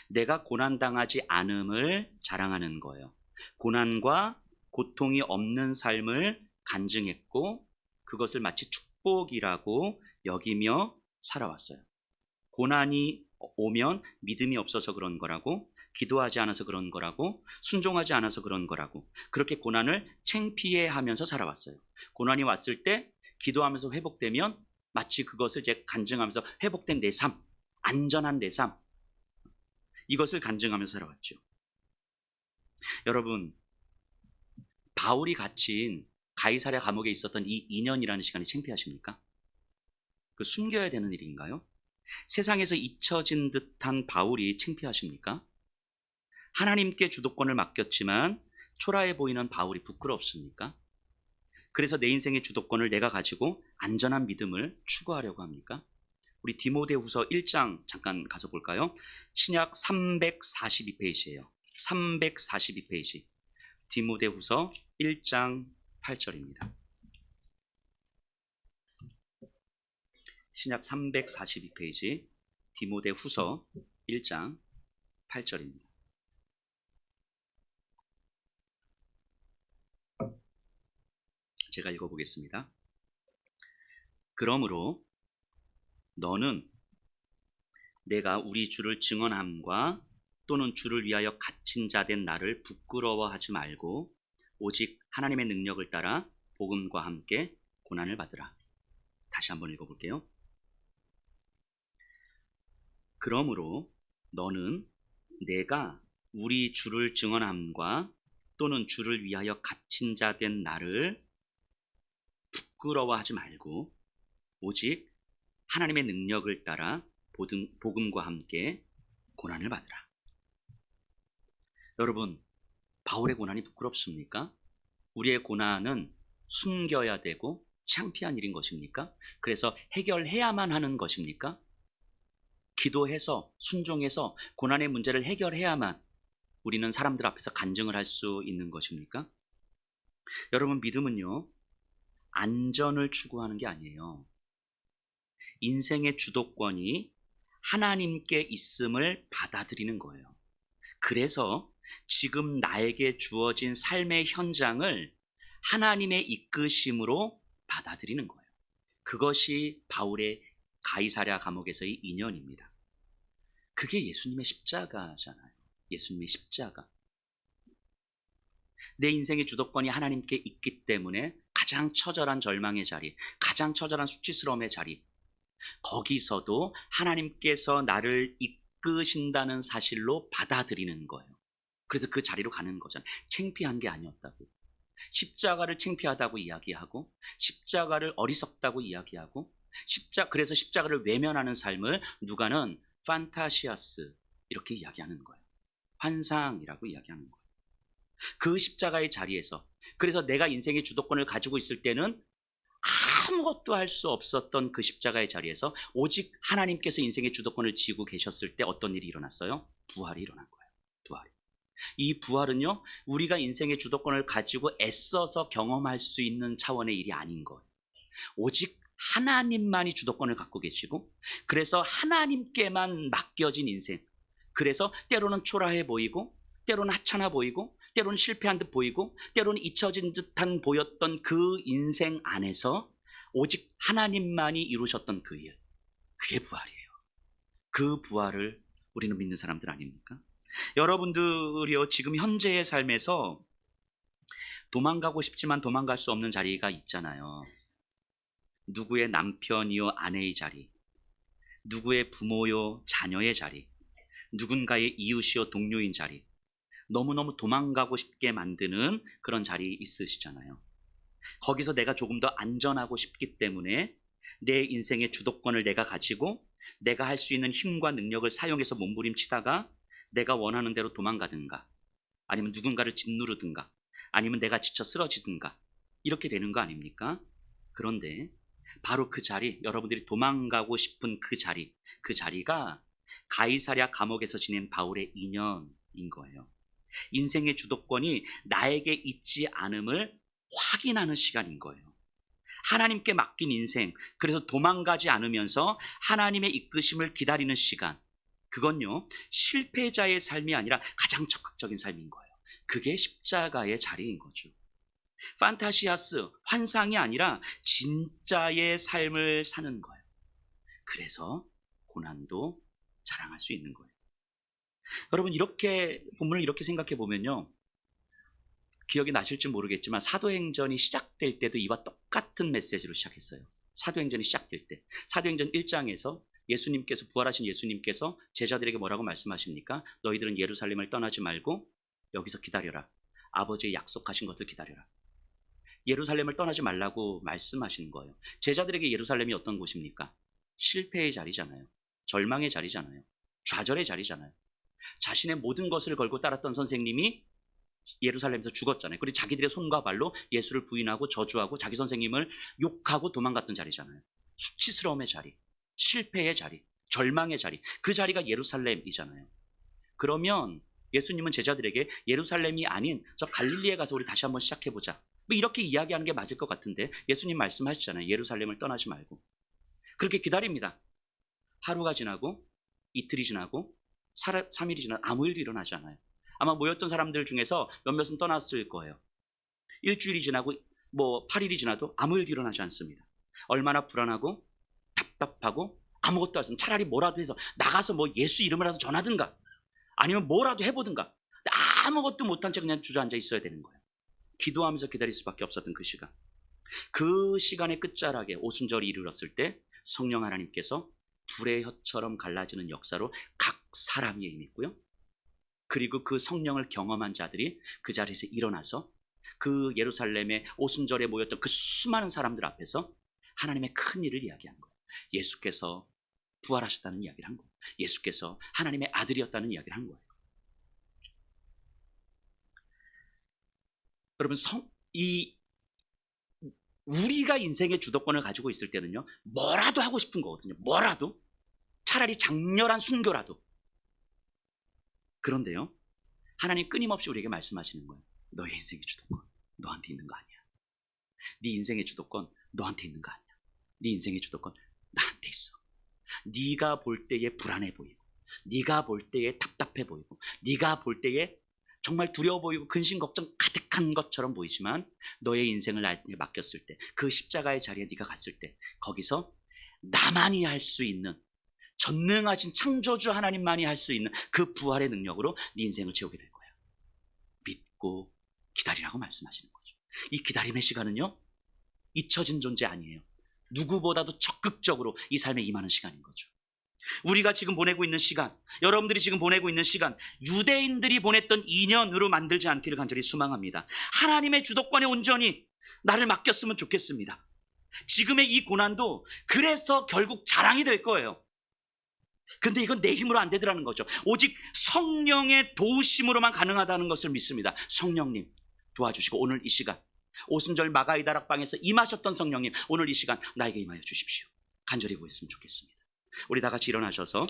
내가 고난당하지 않음을 자랑하는 거예요. 고난과 고통이 없는 삶을 간증했고 그것을 마치 축복이라고 여기며 살아왔어요. 고난이 오면 믿음이 없어서 그런 거라고, 기도하지 않아서 그런 거라고, 순종하지 않아서 그런 거라고, 그렇게 고난을 창피해하면서 살아왔어요. 고난이 왔을 때 기도하면서 회복되면 마치 그것을 이제 간증하면서 회복된 내 삶, 안전한 내 삶, 이것을 간증하면서 살아왔죠. 여러분, 바울이 갇힌 가이사랴 감옥에 있었던 이 2년이라는 시간이 창피하십니까? 그 숨겨야 되는 일인가요? 세상에서 잊혀진 듯한 바울이 창피하십니까? 하나님께 주도권을 맡겼지만 초라해 보이는 바울이 부끄럽습니까? 그래서 내 인생의 주도권을 내가 가지고 안전한 믿음을 추구하려고 합니까? 우리 디모데후서 1장 잠깐 가서 볼까요? 신약 342페이지예요. 342페이지. 디모데후서 1장 8절입니다. 신약 342페이지 디모데후서 1장 8절입니다. 제가 읽어보겠습니다. 그러므로 너는 내가 우리 주를 증언함과 또는 주를 위하여 갇힌 자 된 나를 부끄러워하지 말고 오직 하나님의 능력을 따라 복음과 함께 고난을 받으라. 다시 한번 읽어볼게요. 그러므로 너는 내가 우리 주를 증언함과 또는 주를 위하여 갇힌 자 된 나를 부끄러워하지 말고 오직 하나님의 능력을 따라 복음과 함께 고난을 받으라. 여러분, 바울의 고난이 부끄럽습니까? 우리의 고난은 숨겨야 되고 창피한 일인 것입니까? 그래서 해결해야만 하는 것입니까? 기도해서 순종해서 고난의 문제를 해결해야만, 우리는 사람들 앞에서 간증을 할 수 있는 것입니까? 여러분, 믿음은요, 안전을 추구하는 게 아니에요. 인생의 주도권이 하나님께 있음을 받아들이는 거예요. 그래서 지금 나에게 주어진 삶의 현장을 하나님의 이끄심으로 받아들이는 거예요. 그것이 바울의 가이사랴 감옥에서의 인연입니다. 그게 예수님의 십자가잖아요. 예수님의 십자가. 내 인생의 주도권이 하나님께 있기 때문에 가장 처절한 절망의 자리, 가장 처절한 수치스러움의 자리, 거기서도 하나님께서 나를 이끄신다는 사실로 받아들이는 거예요. 그래서 그 자리로 가는 거잖아요. 창피한 게 아니었다고. 십자가를 창피하다고 이야기하고, 십자가를 어리석다고 이야기하고, 그래서 십자가를 외면하는 삶을 누가는 판타시아스 이렇게 이야기하는 거예요. 환상이라고 이야기하는 거예요. 그 십자가의 자리에서, 그래서 내가 인생의 주도권을 가지고 있을 때는 아무것도 할 수 없었던 그 십자가의 자리에서 오직 하나님께서 인생의 주도권을 쥐고 계셨을 때 어떤 일이 일어났어요? 부활이 일어난 거예요. 부활이. 이 부활은요, 우리가 인생의 주도권을 가지고 애써서 경험할 수 있는 차원의 일이 아닌 거예요. 오직 하나님만이 주도권을 갖고 계시고, 그래서 하나님께만 맡겨진 인생. 그래서 때로는 초라해 보이고, 때로는 하찮아 보이고, 때로는 실패한 듯 보이고, 때로는 잊혀진 듯한 보였던 그 인생 안에서 오직 하나님만이 이루셨던 그 일, 그게 부활이에요. 그 부활을 우리는 믿는 사람들 아닙니까? 여러분들이요, 지금 현재의 삶에서 도망가고 싶지만 도망갈 수 없는 자리가 있잖아요. 누구의 남편이요 아내의 자리, 누구의 부모요 자녀의 자리, 누군가의 이웃이요 동료인 자리, 너무너무 도망가고 싶게 만드는 그런 자리 있으시잖아요. 거기서 내가 조금 더 안전하고 싶기 때문에 내 인생의 주도권을 내가 가지고 내가 할 수 있는 힘과 능력을 사용해서 몸부림치다가 내가 원하는 대로 도망가든가, 아니면 누군가를 짓누르든가, 아니면 내가 지쳐 쓰러지든가, 이렇게 되는 거 아닙니까? 그런데 바로 그 자리, 여러분들이 도망가고 싶은 그 자리가 가이사랴 감옥에서 지낸 바울의 인연인 거예요. 인생의 주도권이 나에게 있지 않음을 확인하는 시간인 거예요. 하나님께 맡긴 인생, 그래서 도망가지 않으면서 하나님의 이끄심을 기다리는 시간, 그건요, 실패자의 삶이 아니라 가장 적극적인 삶인 거예요. 그게 십자가의 자리인 거죠. 판타시아스, 환상이 아니라 진짜의 삶을 사는 거예요. 그래서 고난도 자랑할 수 있는 거예요. 여러분, 이렇게 본문을 이렇게 생각해 보면요, 기억이 나실지 모르겠지만 사도행전이 시작될 때도 이와 똑같은 메시지로 시작했어요. 사도행전이 시작될 때, 사도행전 1장에서 예수님께서, 부활하신 예수님께서 제자들에게 뭐라고 말씀하십니까? 너희들은 예루살렘을 떠나지 말고 여기서 기다려라. 아버지의 약속하신 것을 기다려라. 예루살렘을 떠나지 말라고 말씀하시는 거예요. 제자들에게 예루살렘이 어떤 곳입니까? 실패의 자리잖아요. 절망의 자리잖아요. 좌절의 자리잖아요. 자신의 모든 것을 걸고 따랐던 선생님이 예루살렘에서 죽었잖아요. 그리고 자기들의 손과 발로 예수를 부인하고 저주하고 자기 선생님을 욕하고 도망갔던 자리잖아요. 수치스러움의 자리, 실패의 자리, 절망의 자리, 그 자리가 예루살렘이잖아요. 그러면 예수님은 제자들에게 예루살렘이 아닌 저 갈릴리에 가서 우리 다시 한번 시작해보자, 뭐 이렇게 이야기하는 게 맞을 것 같은데, 예수님 말씀하시잖아요. 예루살렘을 떠나지 말고. 그렇게 기다립니다. 하루가 지나고 이틀이 지나고 3일이 지나도 아무 일도 일어나지 않아요. 아마 모였던 사람들 중에서 몇몇은 떠났을 거예요. 일주일이 지나고 8일이 지나도 아무 일도 일어나지 않습니다. 얼마나 불안하고 답답하고 아무것도 안 했으면 차라리 뭐라도 해서 나가서 예수 이름이라도 전하든가, 아니면 뭐라도 해보든가, 아무것도 못한 채 그냥 주저앉아 있어야 되는 거예요. 기도하면서 기다릴 수밖에 없었던 그 시간. 그 시간의 끝자락에 오순절이 이르렀을 때 성령 하나님께서 불의 혀처럼 갈라지는 역사로 각 사람 위에 임했고요. 그리고 그 성령을 경험한 자들이 그 자리에서 일어나서 그 예루살렘의 오순절에 모였던 그 수많은 사람들 앞에서 하나님의 큰 일을 이야기한 거예요. 예수께서 부활하셨다는 이야기를 한 거예요. 예수께서 하나님의 아들이었다는 이야기를 한 거예요. 여러분, 우리가 인생의 주도권을 가지고 있을 때는요, 뭐라도 하고 싶은 거거든요. 뭐라도. 차라리 장렬한 순교라도. 그런데요, 하나님 끊임없이 우리에게 말씀하시는 거예요. 너의 인생의 주도권 너한테 있는 거 아니야. 네 인생의 주도권 너한테 있는 거 아니야. 네 인생의 주도권 나한테 있어. 네가 볼 때에 불안해 보이고, 네가 볼 때에 답답해 보이고, 네가 볼 때에 정말 두려워 보이고 근심 걱정 가득한 것처럼 보이지만, 너의 인생을 나에게 맡겼을 때, 그 십자가의 자리에 네가 갔을 때, 거기서 나만이 할 수 있는, 전능하신 창조주 하나님만이 할 수 있는 그 부활의 능력으로 네 인생을 채우게 될 거예요. 믿고 기다리라고 말씀하시는 거죠. 이 기다림의 시간은요, 잊혀진 존재 아니에요. 누구보다도 적극적으로 이 삶에 임하는 시간인 거죠. 우리가 지금 보내고 있는 시간, 여러분들이 지금 보내고 있는 시간, 유대인들이 보냈던 2년으로 만들지 않기를 간절히 소망합니다. 하나님의 주도권에 온전히 나를 맡겼으면 좋겠습니다. 지금의 이 고난도 그래서 결국 자랑이 될 거예요. 근데 이건 내 힘으로 안 되더라는 거죠. 오직 성령의 도우심으로만 가능하다는 것을 믿습니다. 성령님 도와주시고, 오늘 이 시간 오순절 마가이 다락방에서 임하셨던 성령님, 오늘 이 시간 나에게 임하여 주십시오. 간절히 구했으면 좋겠습니다. 우리 다 같이 일어나셔서